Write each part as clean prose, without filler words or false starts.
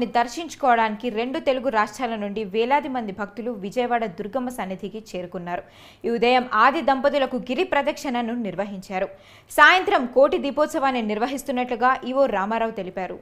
స్వామిని దర్శించుకోవడానికి 2 తెలుగు రాష్ట్రాల నుండి వేలాది మంది భక్తులు విజయవాడ దుర్గమ్మ సన్నిధికి చేరుకున్నారు. ఈ ఉదయం ఆది దంపతులకు గిరి ప్రదక్షిణను నిర్వహించారు. సాయంత్రం కోటి దీపోత్సవాన్ని నిర్వహిస్తున్నట్లుగా ఈవో రామారావు తెలిపారు.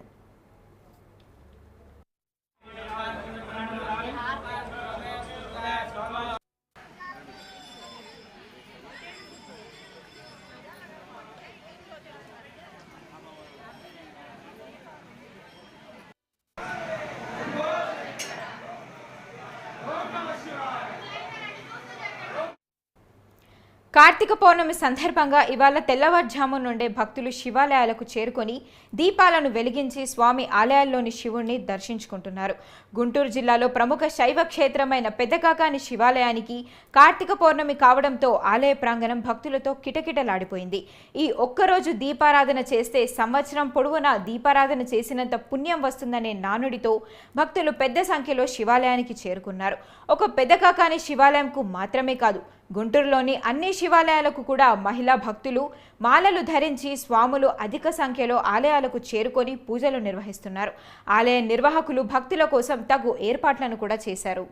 కార్తీక పౌర్ణమి సందర్భంగా ఇవాళ తెల్లవారుజాము నుండే భక్తులు శివాలయాలకు చేరుకొని దీపాలను వెలిగించి స్వామి ఆలయాల్లోని శివుణ్ణి దర్శించుకుంటున్నారు. గుంటూరు జిల్లాలో ప్రముఖ శైవ క్షేత్రమైన పెద్దకాకాని శివాలయానికి కార్తీక పౌర్ణమి కావడంతో ఆలయ ప్రాంగణం భక్తులతో కిటకిటలాడిపోయింది. ఈ ఒక్కరోజు దీపారాధన చేస్తే సంవత్సరం పొడవునా దీపారాధన చేసినంత పుణ్యం వస్తుందనే నానుడితో భక్తులు పెద్ద సంఖ్యలో శివాలయానికి చేరుకున్నారు. ఒక పెద్దకాకాని శివాలయంకు మాత్రమే కాదు, గుంటూరులోని అన్ని శివాలయాలకు కూడా మహిళా భక్తులు మాలలు ధరించి స్వాములు అధిక సంఖ్యలో ఆలయాలకు చేరుకొని పూజలు నిర్వహిస్తున్నారు. ఆలయ నిర్వాహకులు భక్తుల కోసం తగు ఏర్పాట్లను కూడా చేశారు.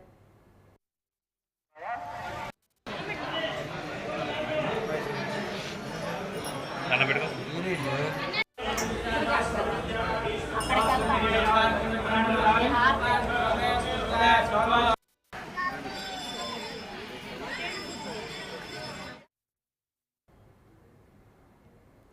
దండం పెట్టుకో.